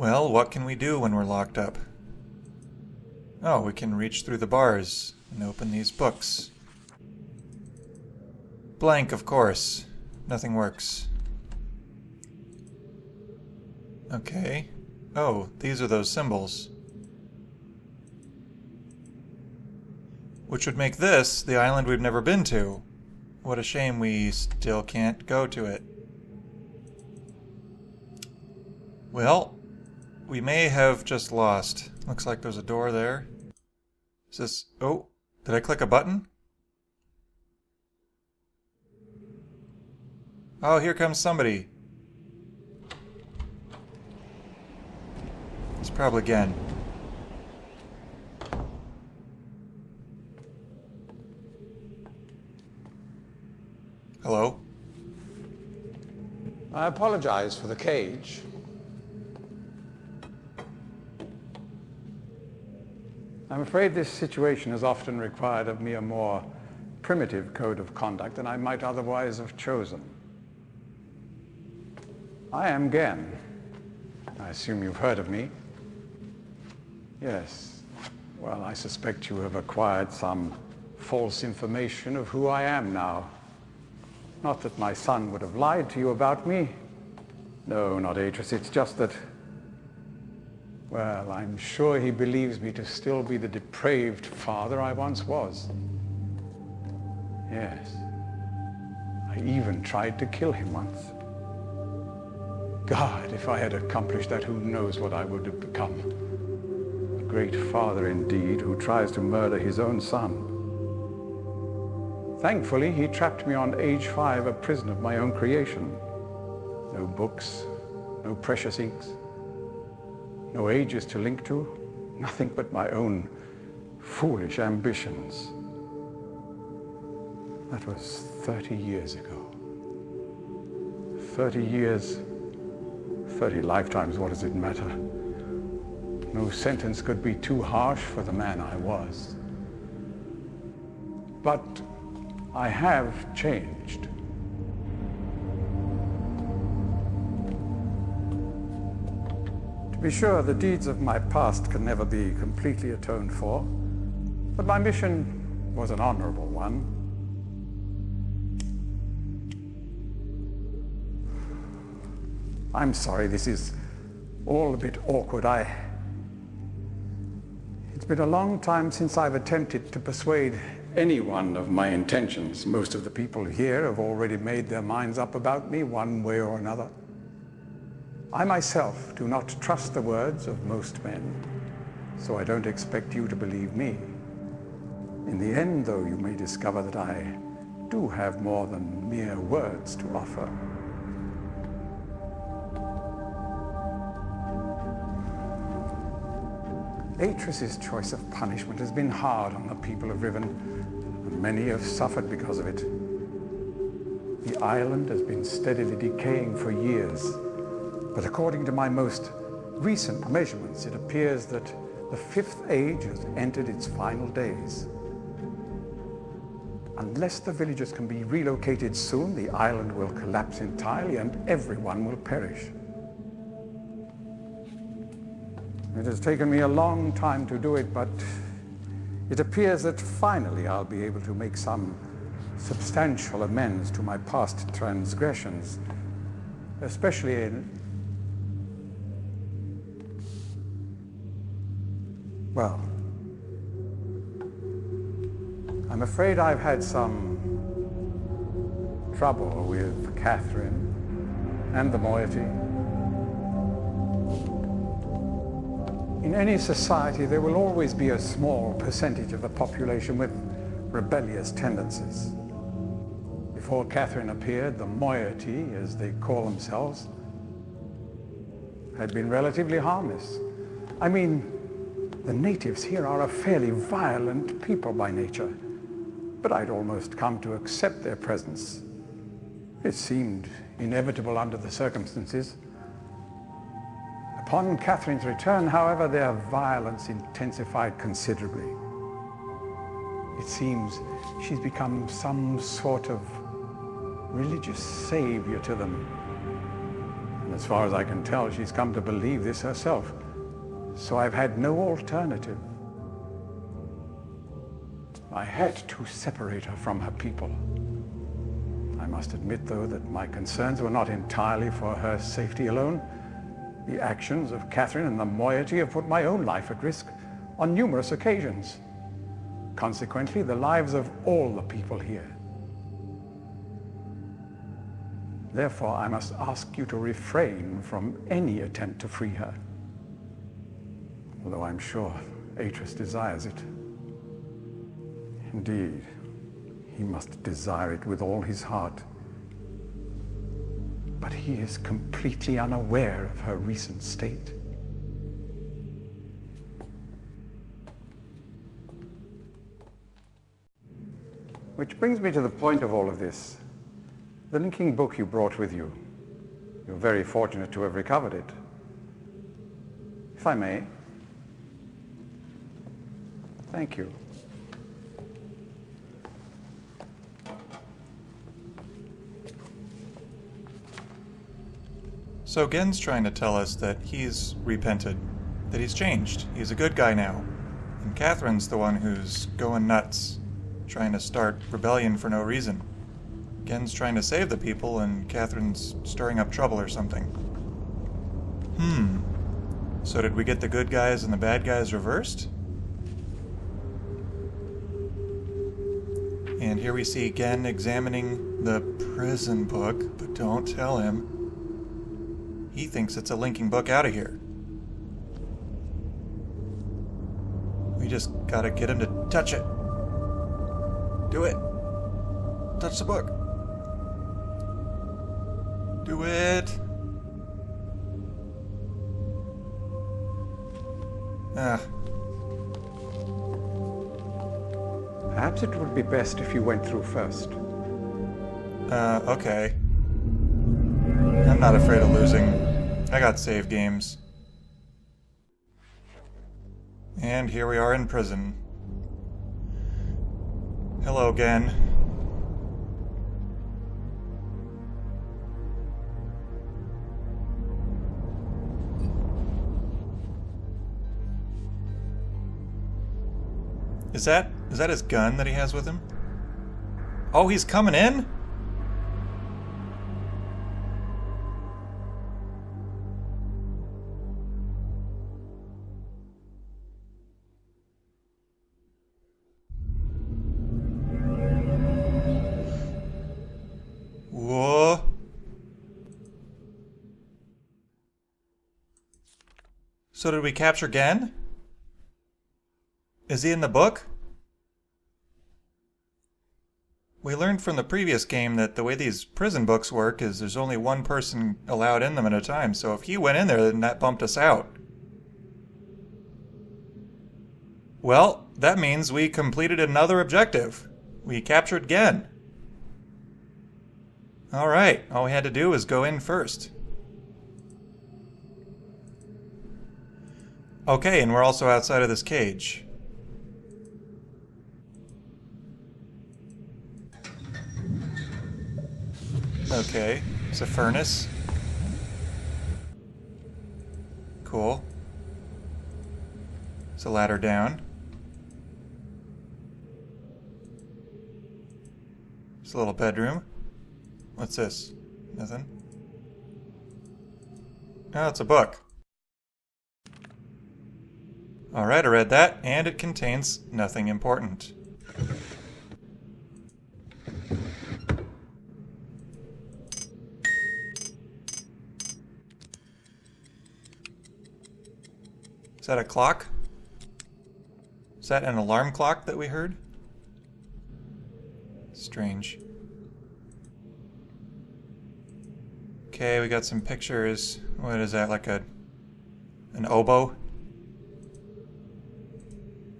Well, what can we do when we're locked up? Oh, we can reach through the bars and open these books. Blank, of course. Nothing works. Okay. Oh, these are those symbols. Which would make this the island we've never been to. What a shame we still can't go to it. Well, we may have just lost. Looks like there's a door there. Is this... Oh, did I click a button? Oh, here comes somebody. It's probably Gehn. Hello? I apologize for the cage. I'm afraid this situation has often required of me a more primitive code of conduct than I might otherwise have chosen. I am Gehn. I assume you've heard of me. Yes. Well, I suspect you have acquired some false information of who I am now. Not that my son would have lied to you about me. No, not Atris. It's just that, well, I'm sure he believes me to still be the depraved father I once was. Yes. I even tried to kill him once. God, if I had accomplished that, who knows what I would have become. A great father indeed, who tries to murder his own son. Thankfully, he trapped me on age 5, a prison of my own creation. No books, no precious inks, no ages to link to, nothing but my own foolish ambitions. That was 30 years ago. 30 years, 30 lifetimes, what does it matter? No sentence could be too harsh for the man I was. But I have changed. To be sure, the deeds of my past can never be completely atoned for, but my mission was an honorable one. I'm sorry, this is all a bit awkward. It's been a long time since I've attempted to persuade anyone of my intentions. Most of the people here have already made their minds up about me one way or another. I myself do not trust the words of most men, so I don't expect you to believe me. In the end, though, you may discover that I do have more than mere words to offer. Atris's choice of punishment has been hard on the people of Riven, and many have suffered because of it. The island has been steadily decaying for years, but according to my most recent measurements, it appears that the 5th age has entered its final days. Unless the villagers can be relocated soon, the island will collapse entirely and everyone will perish. It has taken me a long time to do it, but it appears that finally I'll be able to make some substantial amends to my past transgressions, especially in... Well, I'm afraid I've had some trouble with Catherine and the moiety. In any society, there will always be a small percentage of the population with rebellious tendencies. Before Catherine appeared, the moiety, as they call themselves, had been relatively harmless. I mean, the natives here are a fairly violent people by nature, but I'd almost come to accept their presence. It seemed inevitable under the circumstances. Upon Catherine's return, however, their violence intensified considerably. It seems she's become some sort of religious savior to them. And as far as I can tell, she's come to believe this herself. So I've had no alternative. I had to separate her from her people. I must admit, though, that my concerns were not entirely for her safety alone. The actions of Catherine and the moiety have put my own life at risk on numerous occasions. Consequently, the lives of all the people here. Therefore, I must ask you to refrain from any attempt to free her. Although I'm sure Atreus desires it. Indeed, he must desire it with all his heart. But he is completely unaware of her recent state. Which brings me to the point of all of this. The linking book you brought with you. You're very fortunate to have recovered it. If I may. Thank you. So Gehn's trying to tell us that he's repented, that he's changed, he's a good guy now. And Catherine's the one who's going nuts, trying to start rebellion for no reason. Gehn's trying to save the people, and Catherine's stirring up trouble or something. So did we get the good guys and the bad guys reversed? And here we see Gehn examining the prison book, but don't tell him. He thinks it's a linking book out of here. We just gotta get him to touch it. Do it. Touch the book. Do it. Perhaps it would be best if you went through first. Okay. I'm not afraid of losing. I got save games. And here we are in prison. Hello, Gehn. Is that his gun that he has with him? Oh, he's coming in? Whoa. So did we capture Gehn? Is he in the book? We learned from the previous game that the way these prison books work is there's only one person allowed in them at a time, so if he went in there, then that bumped us out. Well, that means we completed another objective. We captured Gehn. Alright, all we had to do was go in first. Okay, and we're also outside of this cage. Okay, it's a furnace. Cool. It's a ladder down. It's a little bedroom. What's this? Nothing? Oh, it's a book. Alright, I read that, and it contains nothing important. Is that a clock? Is that an alarm clock that we heard? Strange. Okay, we got some pictures. What is that, like an oboe?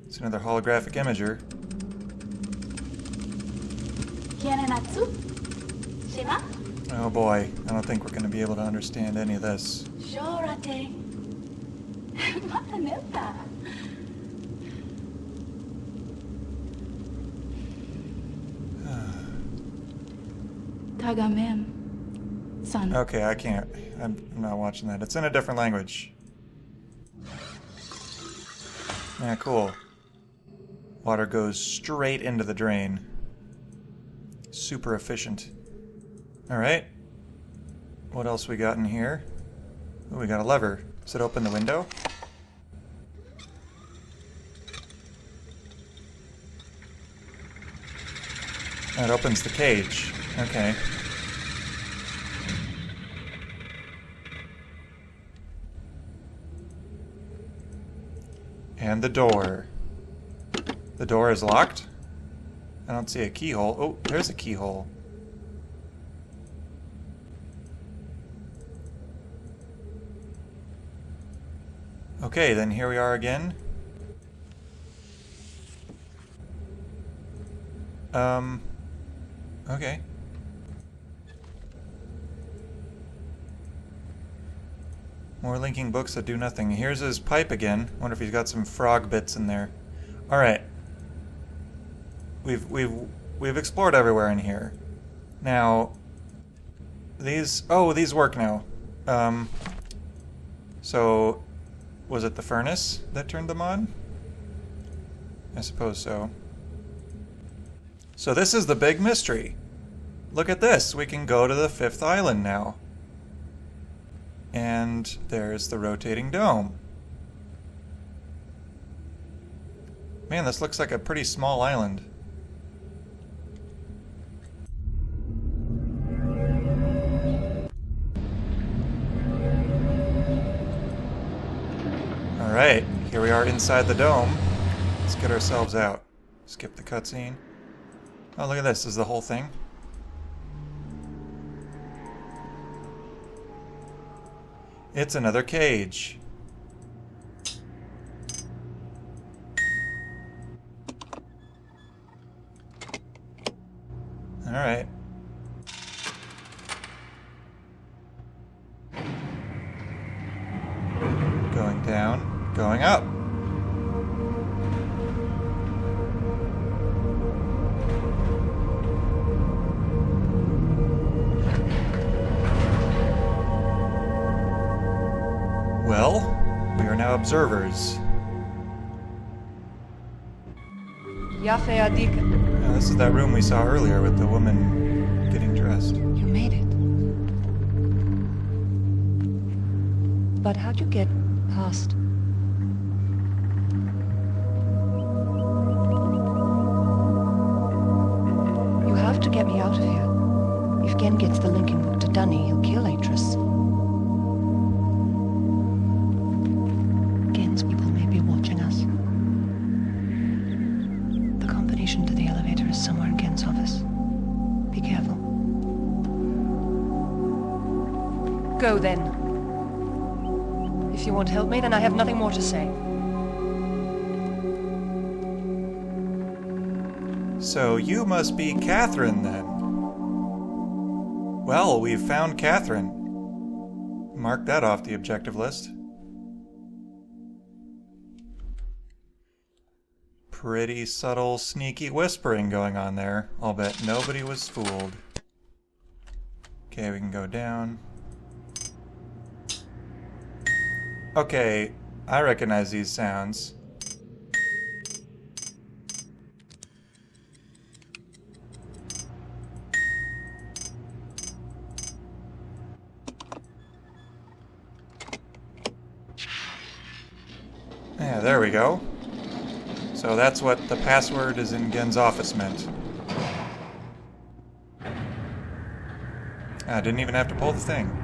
It's another holographic imager. Oh boy, I don't think we're going to be able to understand any of this. son. Okay, I can't. I'm not watching that. It's in a different language. Yeah, cool. Water goes straight into the drain. Super efficient. Alright. What else we got in here? Oh, we got a lever. Does it open the window? That opens the cage. Okay. And the door. The door is locked? I don't see a keyhole. Oh, there's a keyhole. Okay, then here we are again. Okay. More linking books that do nothing. Here's his pipe again. Wonder if he's got some frog bits in there. All right. We've explored everywhere in here. Now, these work now. So was it the furnace that turned them on? I suppose so. So this is the big mystery. Look at this. We can go to the 5th island now. And there's the rotating dome. Man, this looks like a pretty small island. Alright, here we are inside the dome. Let's get ourselves out. Skip the cutscene. Oh, look at this. This is the whole thing. It's another cage. All right. Going down, going up. Well, we are now observers. Now, This is that room we saw earlier with the woman getting dressed. you made it. But how'd you get past? You have to get me out of here. If Gehn gets the linking book to Dunny, he'll kill Atris. Gen's people may be watching us. The combination to the elevator is somewhere in Gen's office. Be careful. Go then. If you won't help me, then I have nothing more to say. So you must be Catherine then. Well, we've found Catherine. Mark that off the objective list. Pretty subtle, sneaky whispering going on there. I'll bet nobody was fooled. Okay, we can go down. Okay, I recognize these sounds. Yeah, there we go. So that's what the password is in Gen's office meant. I didn't even have to pull the thing.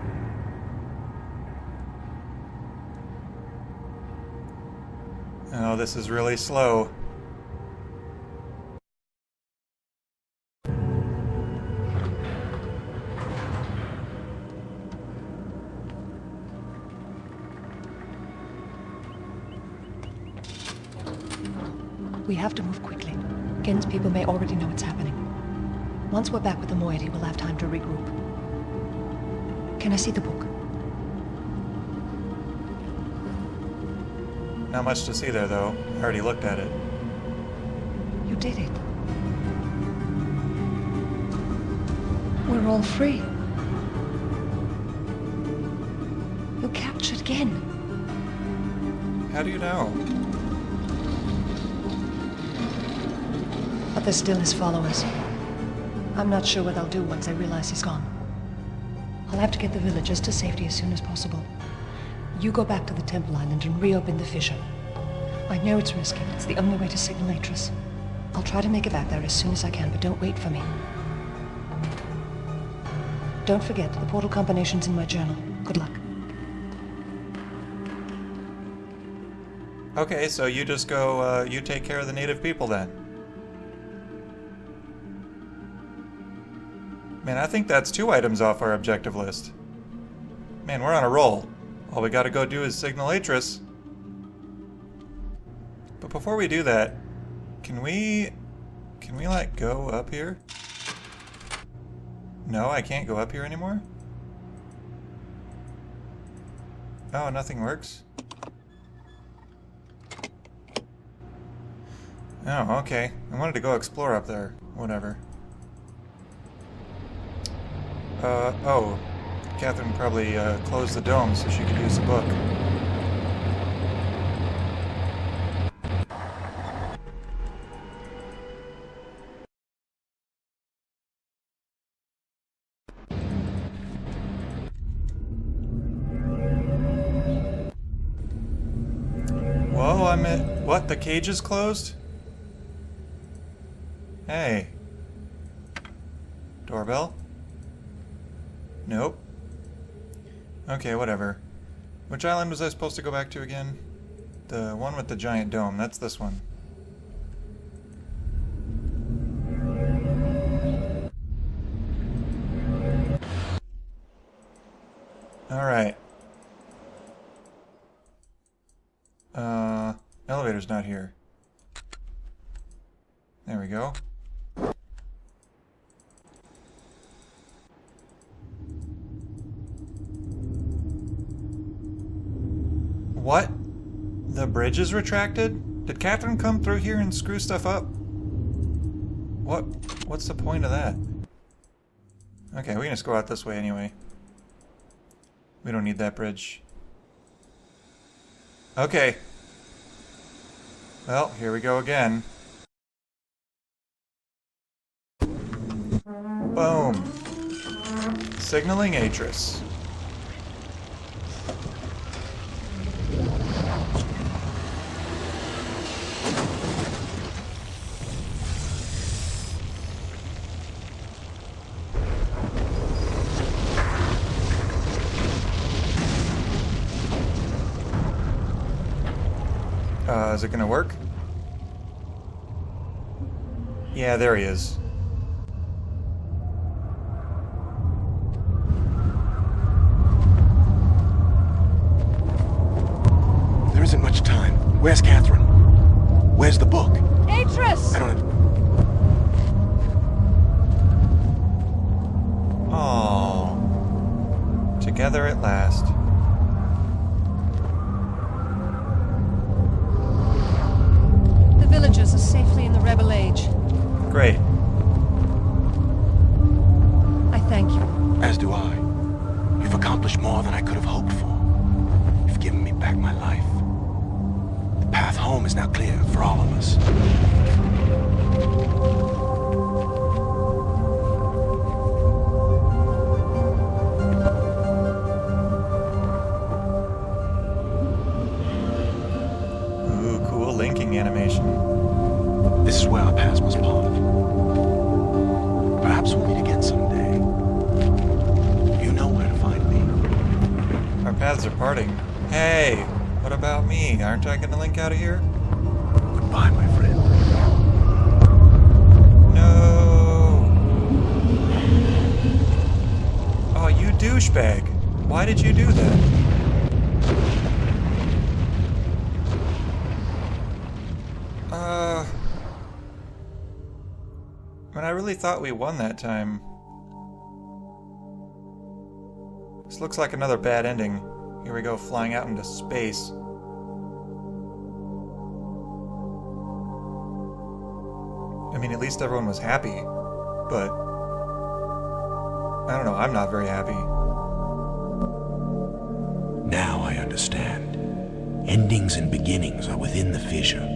Oh, this is really slow. We have to move quickly. Gen's people may already know what's happening. Once we're back with the moiety, we'll have time to regroup. Can I see the book? Not much to see there, though. I already looked at it. You did it. We're all free. You captured Gehn. How do you know? But they're still his followers. I'm not sure what they'll do once they realize he's gone. I'll have to get the villagers to safety as soon as possible. You go back to the Temple Island and reopen the fissure. I know it's risky, but it's the only way to signal Atris. I'll try to make it back there as soon as I can, but don't wait for me. Don't forget, the portal combination's in my journal. Good luck. Okay, so you just go, you take care of the native people then. Man, I think that's 2 items off our objective list. Man, we're on a roll. All we gotta go do is signal Atris. But before we do that, can we like go up here? No, I can't go up here anymore? Oh, nothing works? Oh, okay. I wanted to go explore up there. Whatever. Oh. Catherine probably closed the dome so she could use the book. Whoa, I'm at... What? The cage is closed? Hey. Doorbell? Nope. Okay, whatever. Which island was I supposed to go back to again? The one with the giant dome. That's this one. Alright. Elevator's not here. There we go. What? The bridge is retracted? Did Catherine come through here and screw stuff up? What's the point of that? Okay, we can just go out this way anyway. We don't need that bridge. Okay. Well, here we go again. Boom. Signaling Atris. Is it gonna work? Yeah, there he is. There isn't much time. Where's Catherine? Where's the book? Atris! I don't... Oh, together at last. The villagers are safely in the Rebel Age. Great. I thank you. As do I. You've accomplished more than I could have hoped for. You've given me back my life. The path home is now clear for all of us. Ooh, cool linking animation. This is where our paths must part. Perhaps we'll meet again someday. You know where to find me. Our paths are parting. Hey, what about me? Aren't I gonna link out of here? Goodbye, my friend. No! Oh, you douchebag. Why did you do that? I mean, I really thought we won that time. This looks like another bad ending. Here we go, flying out into space. I mean, at least everyone was happy, but I don't know, I'm not very happy. understand. Endings and beginnings are within the fissure,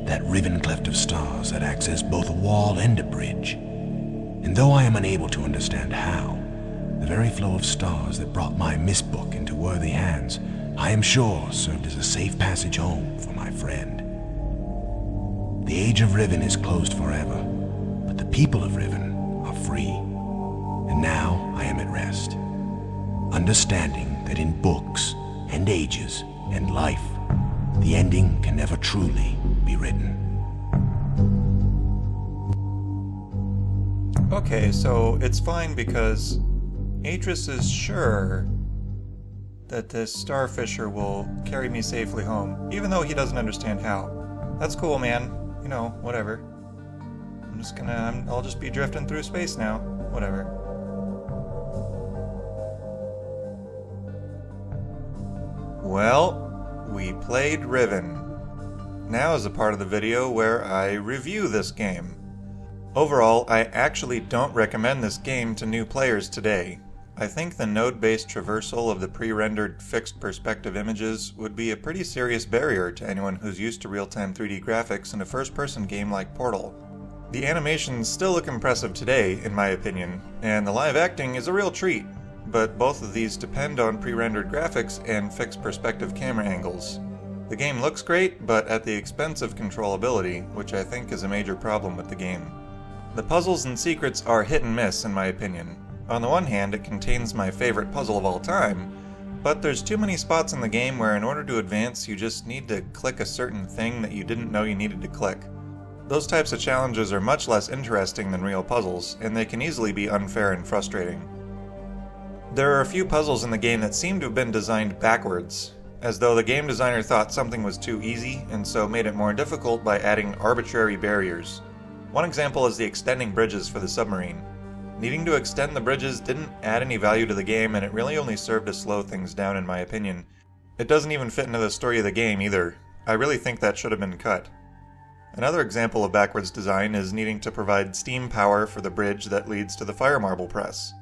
that riven cleft of stars that access both a wall and a bridge. And though I am unable to understand how, the very flow of stars that brought my mistbook into worthy hands, I am sure served as a safe passage home for my friend. The age of Riven is closed forever, but the people of Riven are free. And now I am at rest, understanding that in books and ages and life, the ending can never truly be written. Okay, so it's fine because Atris is sure that this starfisher will carry me safely home, even though he doesn't understand how. That's cool, man. You know, whatever. I'll just be drifting through space now. Whatever. Well, we played Riven. Now is a part of the video where I review this game. Overall, I actually don't recommend this game to new players today. I think the node-based traversal of the pre-rendered fixed perspective images would be a pretty serious barrier to anyone who's used to real-time 3D graphics in a first-person game like Portal. The animations still look impressive today, in my opinion, and the live acting is a real treat, but both of these depend on pre-rendered graphics and fixed perspective camera angles. The game looks great, but at the expense of controllability, which I think is a major problem with the game. The puzzles and secrets are hit and miss, in my opinion. On the one hand, it contains my favorite puzzle of all time, but there's too many spots in the game where in order to advance you just need to click a certain thing that you didn't know you needed to click. Those types of challenges are much less interesting than real puzzles, and they can easily be unfair and frustrating. There are a few puzzles in the game that seem to have been designed backwards, as though the game designer thought something was too easy and so made it more difficult by adding arbitrary barriers. One example is the extending bridges for the submarine. Needing to extend the bridges didn't add any value to the game, and it really only served to slow things down in my opinion. It doesn't even fit into the story of the game either. I really think that should have been cut. Another example of backwards design is needing to provide steam power for the bridge that leads to the fire marble press.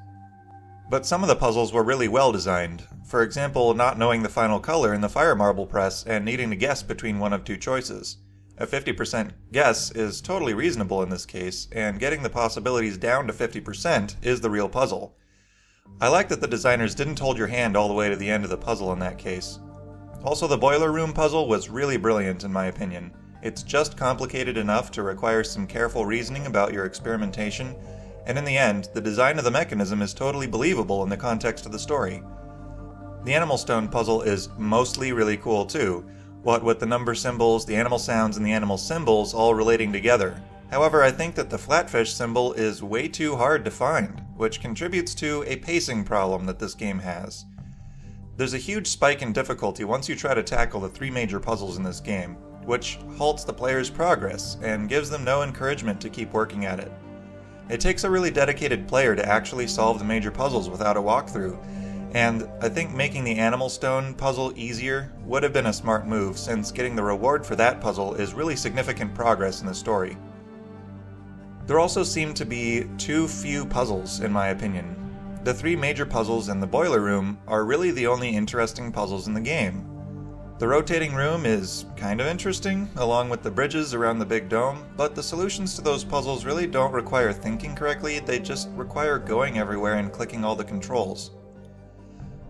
But some of the puzzles were really well designed. For example, not knowing the final color in the fire marble press and needing to guess between one of two choices. A 50% guess is totally reasonable in this case, and getting the possibilities down to 50% is the real puzzle. I like that the designers didn't hold your hand all the way to the end of the puzzle in that case. Also, the boiler room puzzle was really brilliant in my opinion. It's just complicated enough to require some careful reasoning about your experimentation, and in the end, the design of the mechanism is totally believable in the context of the story. The animal stone puzzle is mostly really cool too, what with the number symbols, the animal sounds, and the animal symbols all relating together. However, I think that the flatfish symbol is way too hard to find, which contributes to a pacing problem that this game has. There's a huge spike in difficulty once you try to tackle the three major puzzles in this game, which halts the player's progress and gives them no encouragement to keep working at it. It takes a really dedicated player to actually solve the major puzzles without a walkthrough, and I think making the animal stone puzzle easier would have been a smart move, since getting the reward for that puzzle is really significant progress in the story. There also seem to be too few puzzles, in my opinion. The three major puzzles in the boiler room are really the only interesting puzzles in the game. The rotating room is kind of interesting, along with the bridges around the big dome, but the solutions to those puzzles really don't require thinking correctly, they just require going everywhere and clicking all the controls.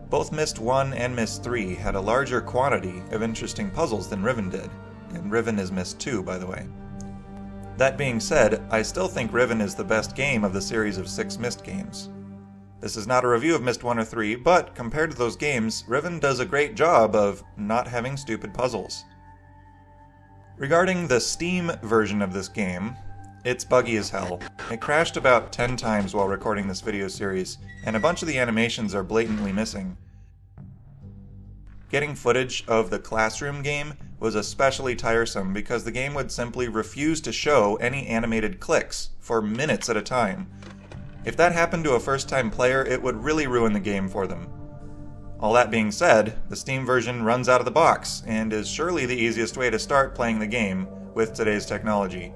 Both Myst 1 and Myst 3 had a larger quantity of interesting puzzles than Riven did, and Riven is Myst 2, by the way. That being said, I still think Riven is the best game of the series of 6 Myst games. This is not a review of Myst 1 or 3, but compared to those games, Riven does a great job of not having stupid puzzles. Regarding the Steam version of this game, it's buggy as hell. It crashed about 10 times while recording this video series, and a bunch of the animations are blatantly missing. Getting footage of the classroom game was especially tiresome because the game would simply refuse to show any animated clicks for minutes at a time. If that happened to a first-time player, it would really ruin the game for them. All that being said, the Steam version runs out of the box, and is surely the easiest way to start playing the game with today's technology.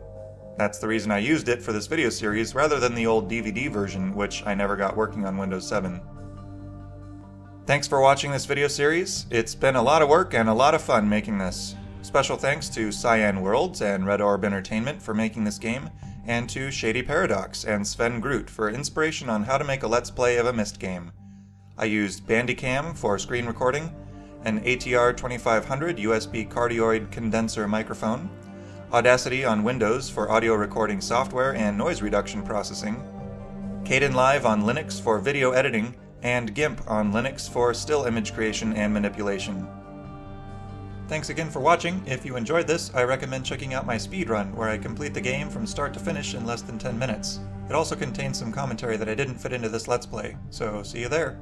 That's the reason I used it for this video series rather than the old DVD version, which I never got working on Windows 7. Thanks for watching this video series. It's been a lot of work and a lot of fun making this. Special thanks to Cyan Worlds and Red Orb Entertainment for making this game, and to Shady Paradox and Sven Groot for inspiration on how to make a Let's Play of a Myst game. I used Bandicam for screen recording, an ATR 2500 USB cardioid condenser microphone, Audacity on Windows for audio recording software and noise reduction processing, Kdenlive on Linux for video editing, and GIMP on Linux for still image creation and manipulation. Thanks again for watching. If you enjoyed this, I recommend checking out my speedrun, where I complete the game from start to finish in less than 10 minutes. It also contains some commentary that I didn't fit into this Let's Play, so see you there.